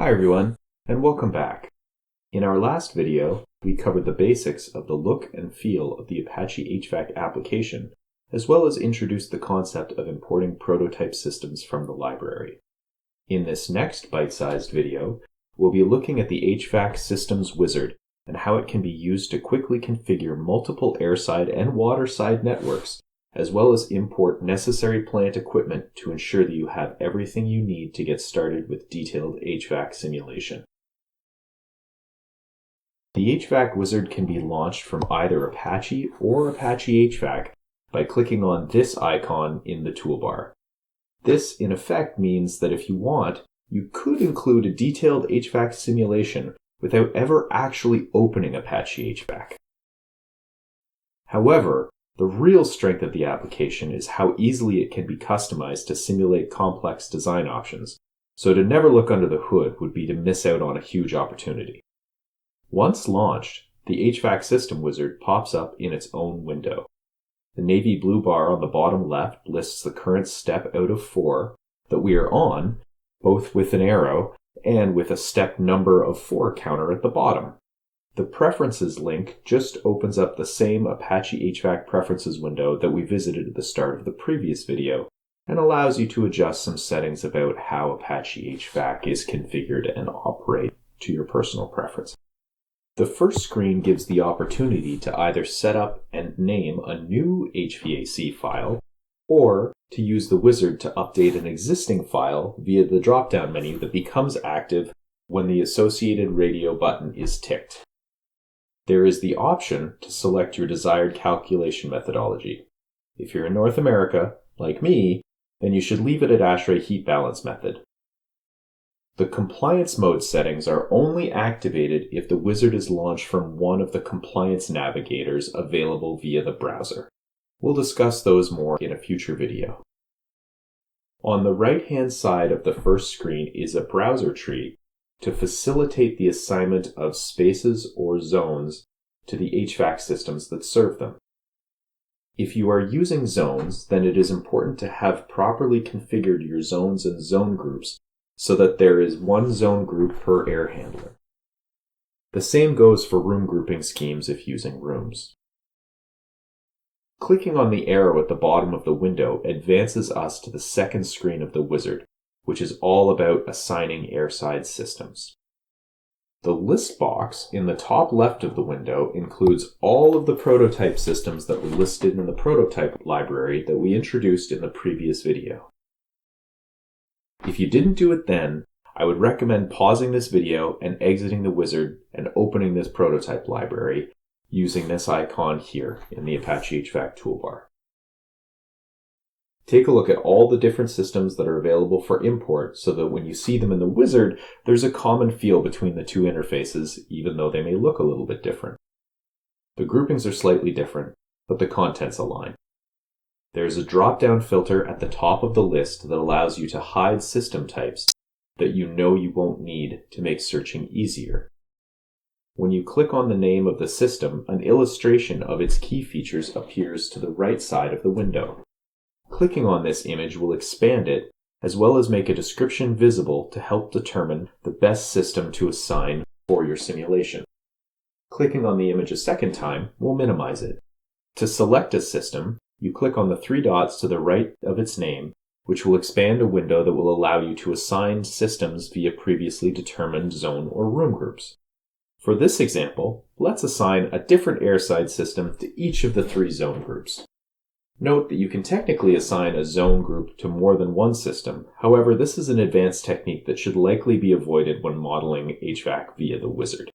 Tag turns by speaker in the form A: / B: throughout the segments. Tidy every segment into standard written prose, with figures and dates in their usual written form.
A: Hi everyone, and welcome back. In our last video, we covered the basics of the look and feel of the Apache HVAC application, as well as introduced the concept of importing prototype systems from the library. In this next bite-sized video, we'll be looking at the HVAC Systems Wizard and how it can be used to quickly configure multiple Airside and Waterside networks, as well as import necessary plant equipment to ensure that you have everything you need to get started with detailed HVAC simulation. The HVAC Wizard can be launched from either Apache or Apache HVAC by clicking on this icon in the toolbar. This, in effect, means that if you want, you could include a detailed HVAC simulation without ever actually opening Apache HVAC. However, the real strength of the application is how easily it can be customized to simulate complex design options, so to never look under the hood would be to miss out on a huge opportunity. Once launched, the HVAC System Wizard pops up in its own window. The navy blue bar on the bottom left lists the current step out of 4 that we are on, both with an arrow and with a step number of 4 counter at the bottom. The Preferences link just opens up the same Apache HVAC Preferences window that we visited at the start of the previous video and allows you to adjust some settings about how Apache HVAC is configured and operate to your personal preference. The first screen gives the opportunity to either set up and name a new HVAC file or to use the wizard to update an existing file via the drop-down menu that becomes active when the associated radio button is ticked. There is the option to select your desired calculation methodology. If you're in North America, like me, then you should leave it at ASHRAE heat balance method. The compliance mode settings are only activated if the wizard is launched from one of the compliance navigators available via the browser. We'll discuss those more in a future video. On the right-hand side of the first screen is a browser tree to facilitate the assignment of spaces or zones to the HVAC systems that serve them. If you are using zones, then it is important to have properly configured your zones and zone groups so that there is one zone group per air handler. The same goes for room grouping schemes if using rooms. Clicking on the arrow at the bottom of the window advances us to the second screen of the wizard, which is all about assigning Airside systems. The list box in the top left of the window includes all of the prototype systems that were listed in the prototype library that we introduced in the previous video. If you didn't do it then, I would recommend pausing this video and exiting the wizard and opening this prototype library using this icon here in the Apache HVAC toolbar. Take a look at all the different systems that are available for import so that when you see them in the wizard, there's a common feel between the two interfaces, even though they may look a little bit different. The groupings are slightly different, but the contents align. There's a drop-down filter at the top of the list that allows you to hide system types that you know you won't need to make searching easier. When you click on the name of the system, an illustration of its key features appears to the right side of the window. Clicking on this image will expand it, as well as make a description visible to help determine the best system to assign for your simulation. Clicking on the image a second time will minimize it. To select a system, you click on the 3 dots to the right of its name, which will expand a window that will allow you to assign systems via previously determined zone or room groups. For this example, let's assign a different Airside system to each of the 3 zone groups. Note that you can technically assign a zone group to more than one system. However, this is an advanced technique that should likely be avoided when modeling HVAC via the wizard.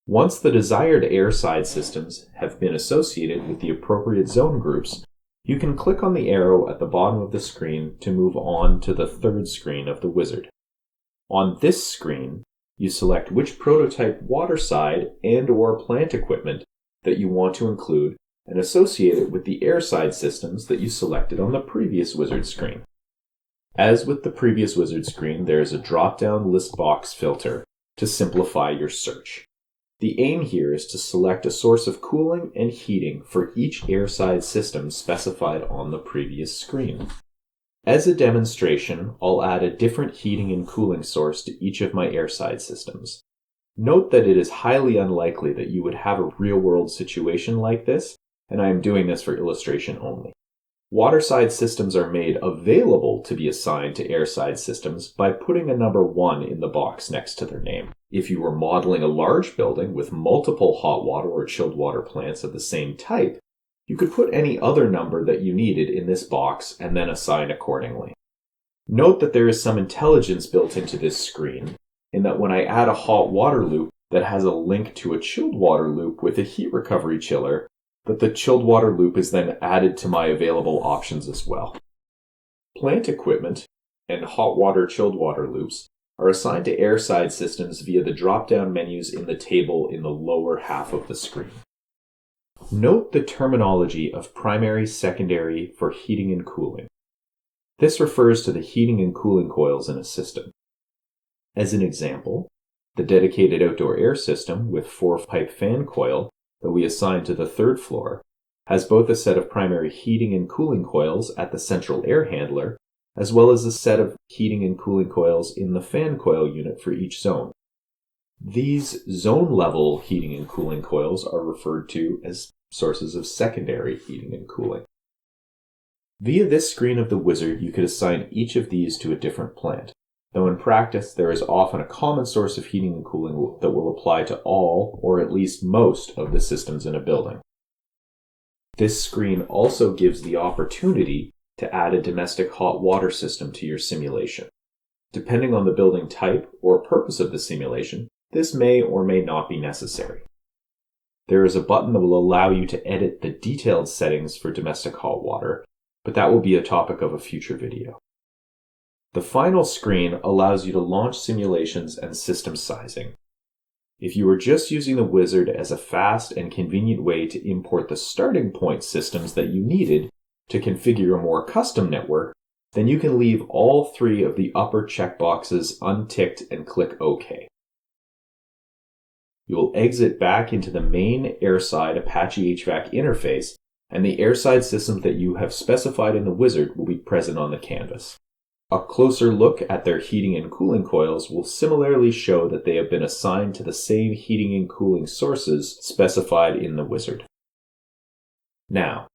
A: Once the desired Airside systems have been associated with the appropriate zone groups, you can click on the arrow at the bottom of the screen to move on to the third screen of the wizard. On this screen, you select which prototype Waterside and/or plant equipment that you want to include and associate it with the Airside systems that you selected on the previous wizard screen. As with the previous wizard screen, there is a drop-down list box filter to simplify your search. The aim here is to select a source of cooling and heating for each Airside system specified on the previous screen. As a demonstration, I'll add a different heating and cooling source to each of my Airside systems. Note that it is highly unlikely that you would have a real-world situation like this, and I am doing this for illustration only. Waterside systems are made available to be assigned to Airside systems by putting a number 1 in the box next to their name. If you were modeling a large building with multiple hot water or chilled water plants of the same type, you could put any other number that you needed in this box and then assign accordingly. Note that there is some intelligence built into this screen, in that when I add a hot water loop that has a link to a chilled water loop with a heat recovery chiller, that the chilled water loop is then added to my available options as well. Plant equipment and hot water chilled water loops are assigned to Airside systems via the drop-down menus in the table in the lower half of the screen. Note the terminology of primary, secondary for heating and cooling. This refers to the heating and cooling coils in a system. As an example, the dedicated outdoor air system with 4-pipe fan coil that we assign to the 3rd floor has both a set of primary heating and cooling coils at the central air handler, as well as a set of heating and cooling coils in the fan coil unit for each zone. These zone-level heating and cooling coils are referred to as sources of secondary heating and cooling. Via this screen of the wizard, you could assign each of these to a different plant, though in practice there is often a common source of heating and cooling that will apply to all, or at least most, of the systems in a building. This screen also gives the opportunity to add a domestic hot water system to your simulation. Depending on the building type or purpose of the simulation, this may or may not be necessary. There is a button that will allow you to edit the detailed settings for domestic hot water, but that will be a topic of a future video. The final screen allows you to launch simulations and system sizing. If you were just using the wizard as a fast and convenient way to import the starting point systems that you needed to configure a more custom network, then you can leave all 3 of the upper checkboxes unticked and click OK. You will exit back into the main Airside Apache HVAC interface, and the Airside systems that you have specified in the wizard will be present on the canvas. A closer look at their heating and cooling coils will similarly show that they have been assigned to the same heating and cooling sources specified in the wizard. Now,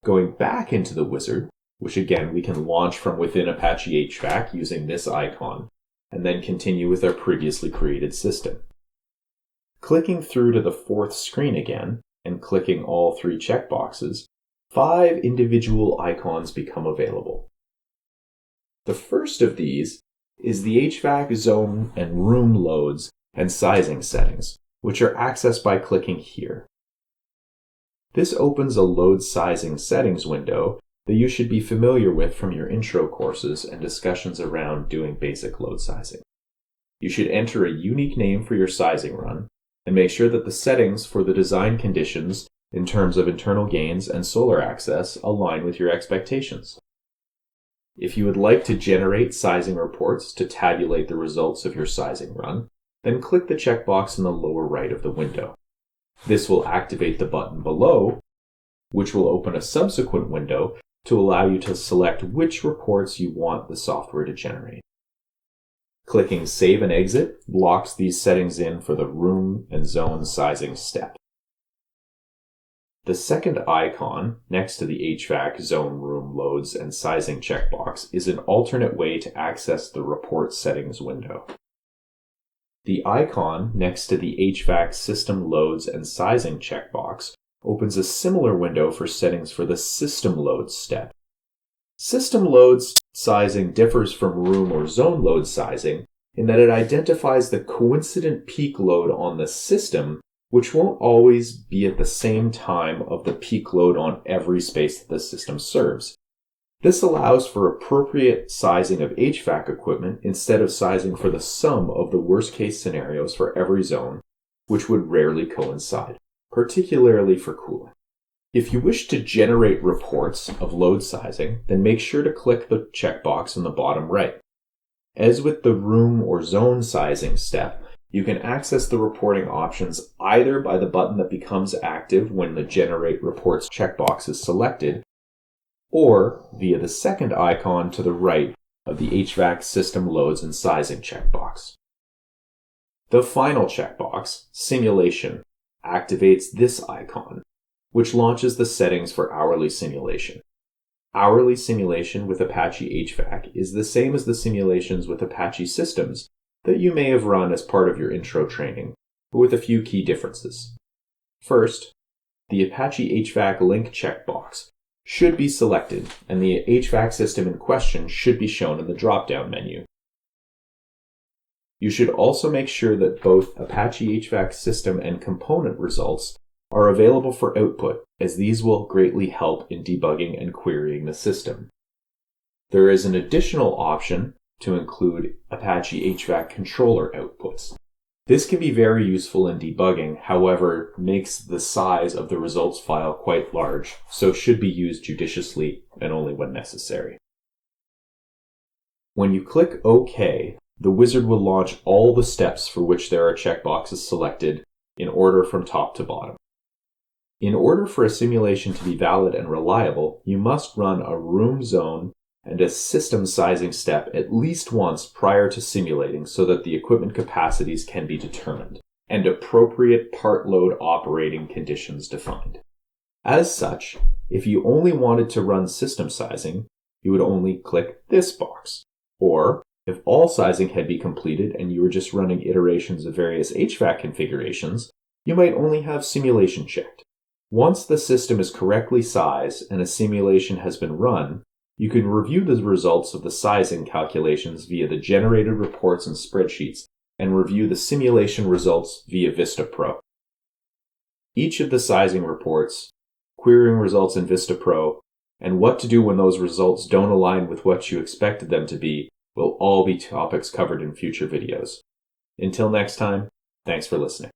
A: going back into the wizard, which again we can launch from within Apache HVAC using this icon, and then continue with our previously created system. Clicking through to the 4th screen again, and clicking all 3 checkboxes, 5 individual icons become available. The first of these is the HVAC zone and room loads and sizing settings, which are accessed by clicking here. This opens a load sizing settings window that you should be familiar with from your intro courses and discussions around doing basic load sizing. You should enter a unique name for your sizing run and make sure that the settings for the design conditions in terms of internal gains and solar access align with your expectations. If you would like to generate sizing reports to tabulate the results of your sizing run, then click the checkbox in the lower right of the window. This will activate the button below, which will open a subsequent window to allow you to select which reports you want the software to generate. Clicking Save and Exit locks these settings in for the room and zone sizing step. The second icon next to the HVAC zone room loads and sizing checkbox is an alternate way to access the report settings window. The icon next to the HVAC system loads and sizing checkbox opens a similar window for settings for the system loads step. System loads sizing differs from room or zone load sizing in that it identifies the coincident peak load on the system, which won't always be at the same time of the peak load on every space that the system serves. This allows for appropriate sizing of HVAC equipment instead of sizing for the sum of the worst-case scenarios for every zone, which would rarely coincide, particularly for cooling. If you wish to generate reports of load sizing, then make sure to click the checkbox in the bottom right. As with the room or zone sizing step, you can access the reporting options either by the button that becomes active when the Generate Reports checkbox is selected, or via the second icon to the right of the HVAC System Loads and Sizing checkbox. The final checkbox, Simulation, activates this icon, which launches the settings for hourly simulation. Hourly simulation with Apache HVAC is the same as the simulations with Apache Systems that you may have run as part of your intro training, but with a few key differences. First, the Apache HVAC link checkbox should be selected, and the HVAC system in question should be shown in the drop-down menu. You should also make sure that both Apache HVAC system and component results are available for output, as these will greatly help in debugging and querying the system. There is an additional option to include Apache HVAC controller outputs. This can be very useful in debugging, however, makes the size of the results file quite large, so should be used judiciously and only when necessary. When you click OK, the wizard will launch all the steps for which there are checkboxes selected in order from top to bottom. In order for a simulation to be valid and reliable, you must run a room zone and a system sizing step at least once prior to simulating so that the equipment capacities can be determined and appropriate part load operating conditions defined. As such, if you only wanted to run system sizing, you would only click this box. Or, if all sizing had been completed and you were just running iterations of various HVAC configurations, you might only have simulation checked. Once the system is correctly sized and a simulation has been run, you can review the results of the sizing calculations via the generated reports and spreadsheets and review the simulation results via Vista Pro. Each of the sizing reports, querying results in Vista Pro, and what to do when those results don't align with what you expected them to be will all be topics covered in future videos. Until next time, thanks for listening.